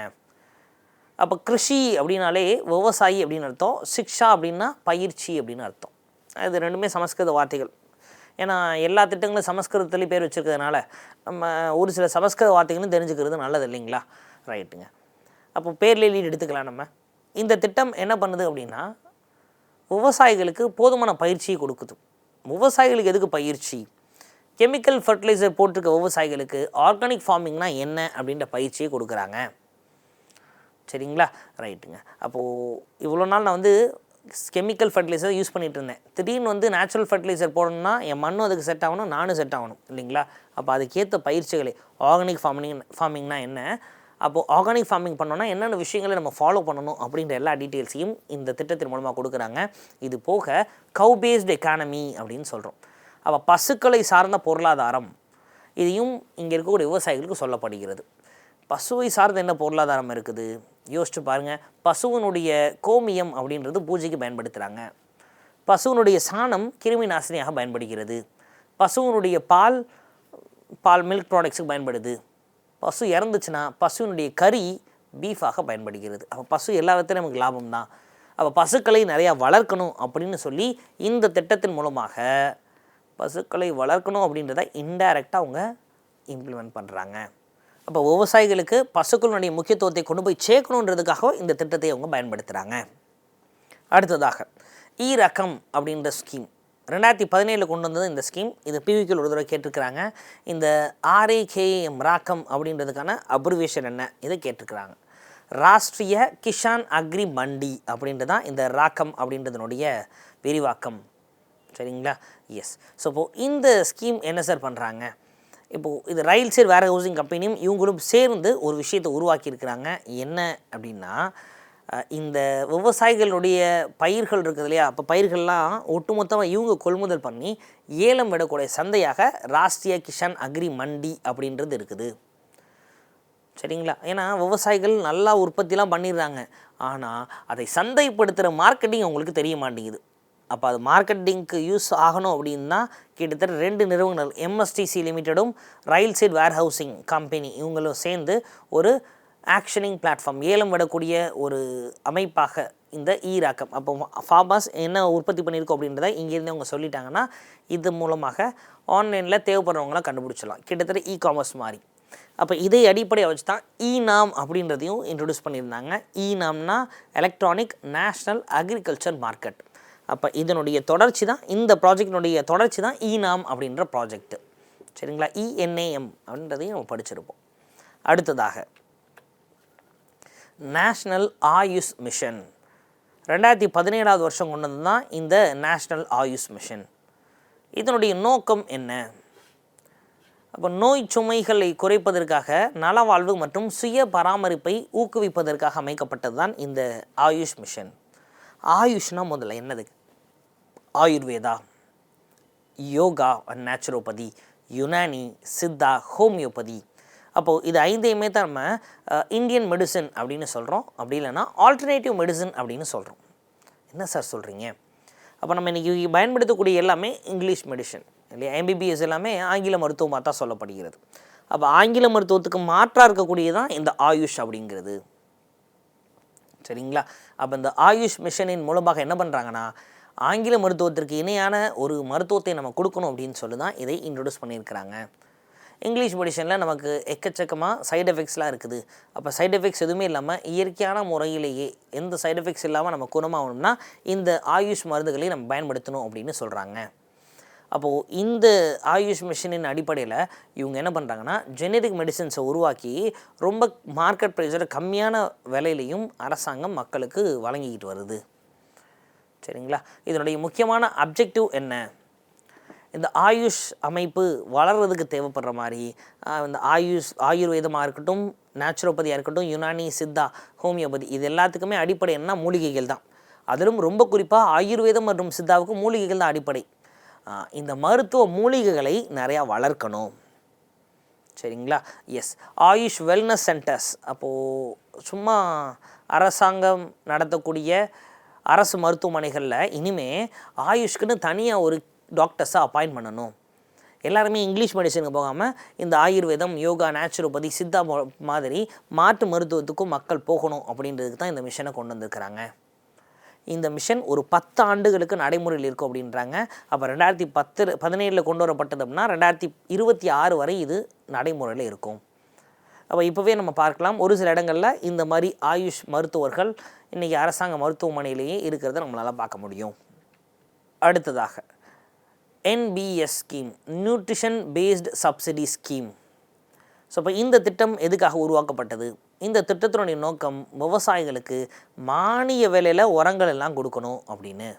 அப்போ கிருஷி அப்படின்னாலே விவசாயி அப்படின்னு அர்த்தம், சிக்ஷா அப்படின்னா பயிற்சி அப்படின்னு அர்த்தம். இது ரெண்டுமே சமஸ்கிருத வார்த்தைகள். ஏன்னா எல்லா திட்டங்களும் சமஸ்கிருதத்துலேயும் பேர் வச்சுருக்கிறதுனால நம்ம ஒரு சில சமஸ்கிருத வார்த்தைகளும் தெரிஞ்சுக்கிறது நல்லது இல்லைங்களா? ரைட்டுங்க. அப்போ பேர்ல லீட் எடுத்துக்கலாம். நம்ம இந்த திட்டம் என்ன பண்ணுது அப்படின்னா விவசாயிகளுக்கு போதுமான பயிற்சியை கொடுக்குது. விவசாயிகளுக்கு எதுக்கு பயிற்சி? கெமிக்கல் ஃபர்டிலைசர் போட்டிருக்க விவசாயிகளுக்கு ஆர்கானிக் ஃபார்மிங்னா என்ன அப்படின்ற பயிற்சியை கொடுக்குறாங்க. சரிங்களா, ரைட்டுங்க. அப்போது இவ்வளோ நாள் நான் வந்து கெமிக்கல் ஃபர்டிலைசர் யூஸ் பண்ணிகிட்டு இருந்தேன். திடீர்னு வந்து நேச்சுரல் ஃபர்டிலைசர் போடணும்னா என் மண்ணும் அதுக்கு செட் ஆகணும், நானும் செட் ஆகணும் இல்லைங்களா. அப்போ அதுக்கேற்ற பயிற்சிகளை ஆர்கானிக் ஃபார்மிங்னா என்ன, அப்போது ஆர்கானிக் ஃபார்மிங் பண்ணோன்னா என்னென்ன விஷயங்களை நம்ம ஃபாலோ பண்ணணும் அப்படின்ற எல்லா டீட்டெயில்ஸையும் இந்த திட்டத்தின் மூலமாக கொடுக்குறாங்க. இது போக கவ் பேஸ்டு எக்கானமி அப்படின்னு சொல்கிறோம். அப்போ பசுக்களை சார்ந்த பொருளாதாரம் இதையும் இங்கே இருக்கக்கூடிய விவசாயிகளுக்கு சொல்லப்படுகிறது. பசுவை சார்ந்த என்ன பொருளாதாரம் இருக்குது யோசிச்சு பாருங்கள். பசுவினுடைய கோமியம் அப்படின்றது பூஜைக்கு பயன்படுத்துகிறாங்க. பசுவினுடைய சாணம் கிருமி நாசினியாக பயன்படுகிறது. பசுவினுடைய பால் மில்க் ப்ராடக்ட்ஸுக்கு பயன்படுது. பசு இறந்துச்சுன்னா பசுவினுடைய கறி பீஃபாக பயன்படுகிறது. அப்போ பசு எல்லா விதத்திலும் நமக்கு லாபம் தான். அப்போ பசுக்களை நிறையா வளர்க்கணும் அப்படின்னு சொல்லி இந்த திட்டத்தின் மூலமாக பசுக்களை வளர்க்கணும் அப்படின்றத இன்டைரக்டாக அவங்க இம்ப்ளிமெண்ட் பண்ணுறாங்க. அப்போ விவசாயிகளுக்கு பசுக்களுடைய முக்கியத்துவத்தை கொண்டு போய் சேர்க்கணுன்றதுக்காக இந்த திட்டத்தை அவங்க பயன்படுத்துகிறாங்க. அடுத்ததாக ரகம் அப்படின்ற ஸ்கீம் 2017 கொண்டு வந்தது இந்த ஸ்கீம். இது பிவிக்கில் ஒரு தடவை கேட்டிருக்கிறாங்க. இந்த RAKM ராக்கம் அப்படின்றதுக்கான அப்ரிவேஷன் என்ன இதை கேட்டிருக்கிறாங்க. ராஷ்ட்ரிய கிஷான் அக்ரி மண்டி அப்படின்றது தான் இந்த ராக்கம் அப்படின்றதுனுடைய விரிவாக்கம். சரிங்களா, எஸ். ஸோ இப்போது இந்த ஸ்கீம் என்ன சார் பண்ணுறாங்க, இப்போது இது ரயில் சேர் வேர் ஹவுசிங் கம்பெனியும் இவங்களும் சேர்ந்து ஒரு விஷயத்தை உருவாக்கியிருக்கிறாங்க. என்ன அப்படின்னா, இந்த விவசாயிகளுடைய பயிர்கள் இருக்குது இல்லையா, அப்போ பயிர்கள்லாம் ஒட்டுமொத்தமாக இவங்க கொள்முதல் பண்ணி ஏலம் விடக்கூடிய சந்தையாக ராஷ்ட்ரிய கிஷான் அக்ரி மண்டி அப்படின்றது இருக்குது. சரிங்களா, ஏன்னா விவசாயிகள் நல்லா உற்பத்திலாம் பண்ணிடுறாங்க, ஆனால் அதை சந்தைப்படுத்துகிற மார்க்கெட்டிங் அவங்களுக்கு தெரிய மாட்டேங்குது. அப்போ அது மார்க்கெட்டிங்க்கு யூஸ் ஆகணும் அப்படின்னா கிட்டத்தட்ட 2 நிறுவனங்கள் MSTC லிமிட்டடும் ரயில் சைட் வேர் ஹவுசிங் கம்பெனி இவங்களும் சேர்ந்து ஒரு ஆக்ஷனிங் பிளாட்ஃபார்ம் ஏலம் விடக்கூடிய ஒரு அமைப்பாக இந்த ரகம். அப்போ ஃபார்மர்ஸ் என்ன உற்பத்தி பண்ணியிருக்கோம் அப்படின்றத இங்கேருந்து அவங்க சொல்லிட்டாங்கன்னா இது மூலமாக ஆன்லைனில் தேவைப்படுறவங்களாம் கண்டுபிடிச்சலாம். கிட்டத்தட்ட காமர்ஸ் மாதிரி. அப்போ இதை அடிப்படையாக வச்சு தான் நாம் அப்படின்றதையும் இன்ட்ரடியூஸ் பண்ணியிருந்தாங்க. நாம்னா எலக்ட்ரானிக் நேஷ்னல் அக்ரிகல்ச்சர் மார்க்கெட். அப்போ இதனுடைய தொடர்ச்சி தான் இந்த ப்ராஜெக்டினுடைய தொடர்ச்சி தான் நாம் அப்படின்ற ப்ராஜெக்ட். சரிங்களா, ENAM அப்படின்றதையும் நம்ம படிச்சிருப்போம். அடுத்ததாக நேஷ்னல் ஆயுஷ் மிஷன் 2017 வருஷம் கொண்டு வந்து தான் இந்த நேஷ்னல் ஆயுஷ் மிஷன். இதனுடைய நோக்கம் என்ன, அப்போ நோய் சுமைகளை குறைப்பதற்காக நலவாழ்வு மற்றும் சுய பராமரிப்பை ஊக்குவிப்பதற்காக அமைக்கப்பட்டது தான் இந்த ஆயுஷ் மிஷன். ஆயுஷ்னா முதல்ல என்னது, Ayurveda, yoga and naturopathy, Unani, Siddha, homeopathy. அப்போது இது 5ஐயுமே தான் நம்ம இந்தியன் மெடிசன் அப்படின்னு சொல்கிறோம். அப்படி இல்லைன்னா ஆல்டர்னேட்டிவ் மெடிசன் அப்படின்னு சொல்கிறோம். என்ன சார் சொல்கிறீங்க, அப்போ நம்ம இன்றைக்கி பயன்படுத்தக்கூடிய எல்லாமே இங்கிலீஷ் மெடிசன் இல்லையா, MBBS எல்லாமே ஆங்கில மருத்துவமாக தான் சொல்லப்படுகிறது. அப்போ ஆங்கில மருத்துவத்துக்கு மாற்றாக இருக்கக்கூடியதான் இந்த ஆயுஷ் அப்படிங்கிறது. சரிங்களா, அப்போ இந்த ஆயுஷ் மிஷனின் மூலமாக என்ன பண்ணுறாங்கன்னா ஆங்கில மருத்துவத்திற்கு இணையான ஒரு மருத்துவத்தை நம்ம கொடுக்கணும் அப்படின்னு சொல்லி தான் இதை இன்ட்ரடியூஸ் பண்ணியிருக்கிறாங்க. இங்கிலீஷ் மெடிசனில் நமக்கு எக்கச்சக்கமாக சைடு எஃபெக்ட்ஸ்லாம் இருக்குது. அப்போ சைடு எஃபெக்ட்ஸ் எதுவுமே இல்லாமல் இயற்கையான முறையிலேயே எந்த சைடு எஃபெக்ட்ஸ் இல்லாமல் நம்ம குணமாகணும்னா இந்த ஆயுஷ் மருந்துகளை நம்ம பயன்படுத்தணும் அப்படின்னு சொல்கிறாங்க. அப்போது இந்த ஆயுஷ் மிஷனின் அடிப்படையில் இவங்க என்ன பண்ணுறாங்கன்னா ஜெனரிக் மெடிசன்ஸை உருவாக்கி ரொம்ப மார்க்கெட் ப்ரைஸோட கம்மியான விலையிலையும் அரசாங்கம் மக்களுக்கு வழங்கிக்கிட்டு வருது. சரிங்களா, இதனுடைய முக்கியமான அப்ஜெக்டிவ் என்ன, இந்த ஆயுஷ் அமைப்பு வளர்கிறதுக்கு தேவைப்படுற மாதிரி இந்த ஆயுர்வேதமாக இருக்கட்டும், நேச்சுரோபதியாக இருக்கட்டும், யுனானி, சித்தா, ஹோமியோபதி, இது எல்லாத்துக்குமே அடிப்படை என்ன, மூலிகைகள் தான். அதிலும் ரொம்ப குறிப்பாக ஆயுர்வேதம் மற்றும் சித்தாவுக்கு மூலிகைகள் தான் அடிப்படை. இந்த மருத்துவ மூலிகைகளை நிறையா வளர்க்கணும். சரிங்களா, எஸ். ஆயுஷ் வெல்னஸ் சென்டர்ஸ், அப்போது சும்மா அரசாங்கம் நடத்தக்கூடிய அரசு மருத்துவமனைகளில் இனிமேல் ஆயுஷ்க்குன்னு தனியாக ஒரு டாக்டர்ஸை அப்பாயிண்ட் பண்ணணும். எல்லாருமே இங்கிலீஷ் மெடிசனுக்கு போகாமல் இந்த ஆயுர்வேதம், யோகா, நேச்சுரோபதி, சித்தா மாதிரி மாற்று மருத்துவத்துக்கும் மக்கள் போகணும் அப்படின்றதுக்கு தான் இந்த மிஷனை கொண்டு வந்திருக்கிறாங்க. இந்த மிஷன் ஒரு 10 ஆண்டுகளுக்கு நடைமுறையில் இருக்கும் அப்படின்றாங்க. அப்போ 2017 கொண்டு வரப்பட்டது அப்படின்னா 2026 வரை இது நடைமுறையில் இருக்கும். அப்போ இப்போவே நம்ம பார்க்கலாம் ஒரு சில இடங்களில் இந்த மாதிரி ஆயுஷ் மருத்துவர்கள் இன்றைக்கி அரசாங்க மருத்துவமனையிலேயே இருக்கிறத நம்மளால் பார்க்க முடியும். அடுத்ததாக NPS scheme, nutrition based subsidy scheme. So இப்போ இந்த திட்டம் எதுக்காக உருவாக்கப்பட்டது? இந்த திட்டத்தினுடைய நோக்கம் விவசாயிகளுக்கு மானிய விலையில் உரங்கள் எல்லாம் கொடுக்கணும் அப்படின்னு.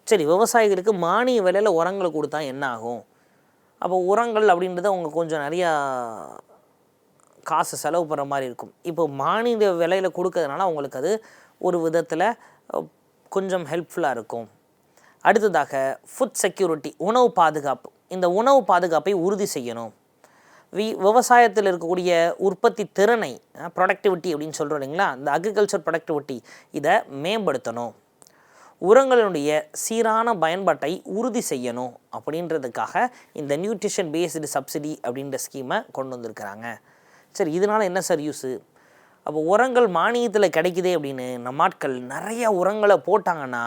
சரி, விவசாயிகளுக்கு மானிய விலையில் உரங்களை கொடுத்தா என்ன ஆகும்? அப்போ உரங்கள் அப்படின்றத அவங்க கொஞ்சம் நிறையா காசு செலவு பண்ணுற மாதிரி இருக்கும். இப்போ மானிய விலையில் கொடுக்கறதுனால அவங்களுக்கு அது ஒரு விதத்தில் கொஞ்சம் ஹெல்ப்ஃபுல்லாக இருக்கும். அடுத்ததாக ஃபுட் செக்யூரிட்டி, உணவு பாதுகாப்பு. இந்த உணவு பாதுகாப்பை உறுதி செய்யணும். விவசாயத்தில் இருக்கக்கூடிய உற்பத்தி திறனை, ப்ரொடக்டிவிட்டி அப்படின்னு சொல்கிறோம் இல்லைங்களா, இந்த அக்ரிகல்ச்சர் ப்ரொடக்டிவிட்டி இதை மேம்படுத்தணும். உரங்களுடைய சீரான பயன்பாட்டை உறுதி செய்யணும் அப்படின்றதுக்காக இந்த நியூட்ரிஷன் பேஸ்டு சப்சிடி அப்படின்ற ஸ்கீமை கொண்டு வந்திருக்கிறாங்க. சரி, இதனால் என்ன சார் யூஸு? அப்போ உரங்கள் மானியத்தில் கிடைக்குதே அப்படின்னு நம்ம ஆட்கள் நிறையா உரங்களை போட்டாங்கன்னா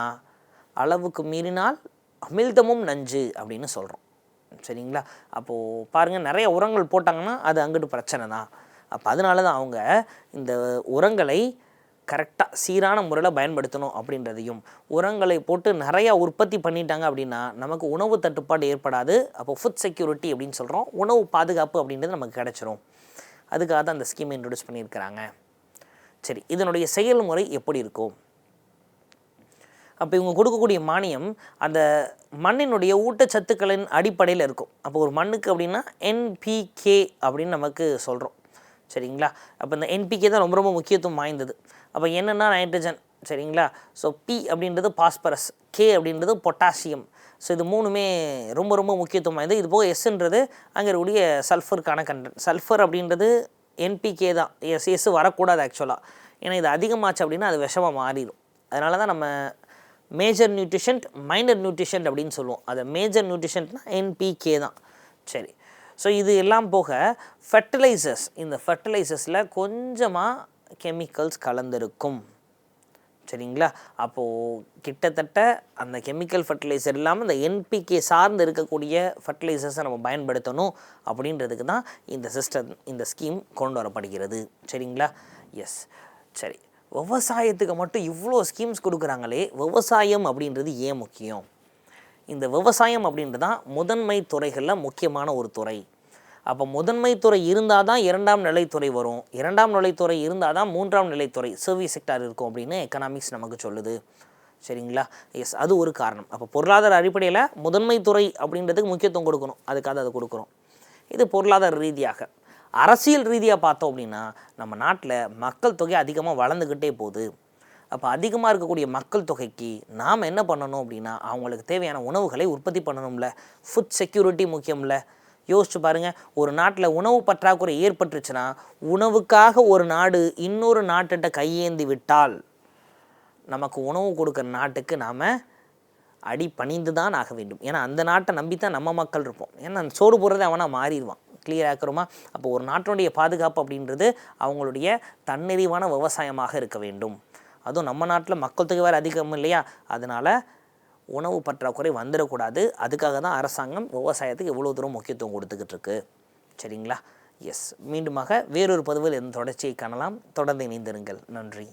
அளவுக்கு மீறினால் அமிழ்தமும் நஞ்சு அப்படின்னு சொல்கிறோம். சரிங்களா? அப்போது பாருங்கள், நிறைய உரங்கள் போட்டாங்கன்னா அது அங்கிட்டு பிரச்சனை தான். அப்போ அதனால தான் அவங்க இந்த உரங்களை கரெக்டாக சீரான முறையில் பயன்படுத்தணும் அப்படின்றதையும், உரங்களை போட்டு நிறையா உற்பத்தி பண்ணிட்டாங்க அப்படின்னா நமக்கு உணவு தட்டுப்பாடு ஏற்படாது. அப்போ ஃபுட் செக்யூரிட்டி அப்படின்னு சொல்கிறோம், உணவு பாதுகாப்பு அப்படின்றது நமக்கு கிடச்சிரும். அதுக்காக தான் அந்த ஸ்கீமை இன்ட்ரடியூஸ் பண்ணியிருக்கிறாங்க. சரி, இதனுடைய செயல்முறை எப்படி இருக்கும்? அப்போ இவங்க கொடுக்கக்கூடிய மானியம் அந்த மண்ணினுடைய ஊட்டச்சத்துக்களின் அடிப்படையில் இருக்கும். அப்போ ஒரு மண்ணுக்கு அப்படின்னா என்பிகே அப்படின்னு நமக்கு சொல்கிறோம். சரிங்களா? அப்போ இந்த என்பிகே தான் ரொம்ப ரொம்ப முக்கியத்துவம் வாய்ந்தது. அப்போ என்னென்னா நைட்ரஜன். சரிங்களா? ஸோ பி அப்படின்றது பாஸ்பரஸ், கே அப்படின்றது பொட்டாசியம். ஸோ இது மூணுமே ரொம்ப ரொம்ப முக்கியத்துவம் வாய்ந்தது. இது போக எஸ்ன்றது அங்கே இருக்கக்கூடிய சல்ஃபருக்கான கண்டென்ட். சல்ஃபர் அப்படின்றது என்பிகே தான். எஸ் வரக்கூடாது ஆக்சுவலாக. ஏன்னா இது அதிகமாச்சு அப்படின்னா அது விஷமாக மாறிடும். அதனால தான் நம்ம மேஜர் நியூட்ரிஷன்ட், மைனர் நியூட்ரிஷன்ட் அப்படின்னு சொல்லுவோம். அது மேஜர் நியூட்ரிஷன்ட்னா என்பிகே தான். சரி, ஸோ இது எல்லாம் போக ஃபெர்டிலைசர்ஸ், இந்த ஃபெர்டிலைசர்ஸில் கொஞ்சமாக கெமிக்கல்ஸ் கலந்துருக்கும். சரிங்களா? அப்போது கிட்டத்தட்ட அந்த கெமிக்கல் ஃபெர்டிலைசர் இல்லாமல் இந்த என்பிகே சார்ந்து இருக்கக்கூடிய ஃபெர்டிலைசர்ஸை நம்ம பயன்படுத்தணும் அப்படின்றதுக்கு தான் இந்த ஸ்கீம் கொண்டு வரப்படுகிறது. சரிங்களா? எஸ். சரி, விவசாயத்துக்கு மட்டும் இவ்வளோ ஸ்கீம்ஸ் கொடுக்குறாங்களே, விவசாயம் அப்படின்றது ஏன் முக்கியம்? இந்த விவசாயம் அப்படின்றது தான் முதன்மை துறைகளில் முக்கியமான ஒரு துறை. அப்போ முதன்மை துறை இருந்தால் தான் இரண்டாம் நிலைத்துறை வரும், இரண்டாம் நிலைத்துறை இருந்தால் தான் மூன்றாம் நிலைத்துறை சர்வீஸ் செக்டார் இருக்கும் அப்படின்னு எக்கனாமிக்ஸ் நமக்கு சொல்லுது. சரிங்களா? எஸ், அது ஒரு காரணம். அப்போ பொருளாதார அடிப்படையில் முதன்மை துறை அப்படின்றதுக்கு முக்கியத்துவம் கொடுக்கணும், அதுக்காக அதை கொடுக்குறோம். இது பொருளாதார ரீதியாக. அரசியல் ரீதியாக பார்த்தோம் அப்படின்னா நம்ம நாட்டில் மக்கள் தொகை அதிகமாக வளர்ந்துக்கிட்டே போகுது. அப்போ அதிகமாக இருக்கக்கூடிய மக்கள் தொகைக்கு நாம் என்ன பண்ணணும் அப்படின்னா அவங்களுக்கு தேவையான உணவுகளை உற்பத்தி பண்ணணும்ல. ஃபுட் செக்யூரிட்டி முக்கியம்ல. யோசிச்சு பாருங்கள், ஒரு நாட்டில் உணவு பற்றாக்குறை ஏற்பட்டுருச்சுன்னா உணவுக்காக ஒரு நாடு இன்னொரு நாட்டிட்ட கையேந்தி விட்டால் நமக்கு உணவு கொடுக்குற நாட்டுக்கு நாம் அடி பணிந்து தான் ஆக வேண்டும். ஏன்னா அந்த நாட்டை நம்பி தான் நம்ம மக்கள் இருப்போம். ஏன்னா அந்த சோறு போடுறதை அவனா மாறிடுவான். கிளியர் ஆக்குறோமா? அப்போ ஒரு நாட்டினுடைய பாதுகாப்பு அப்படின்றது அவங்களுடைய தன்னிறைவான விவசாயமாக இருக்க வேண்டும். அதுவும் நம்ம நாட்டில் மக்கள் தொகை வேறு அதிகம் இல்லையா? அதனால் உணவு பற்றாக்குறை வந்துடக்கூடாது. அதுக்காக தான் அரசாங்கம் விவசாயத்துக்கு எவ்வளோ தூரம் முக்கியத்துவம் கொடுத்துக்கிட்டு இருக்கு. சரிங்களா? எஸ், மீண்டுமாக வேறொரு பதிவில் இந்த தொடர்ச்சியை காணலாம். தொடர்ந்து இணைந்திருங்கள். நன்றி.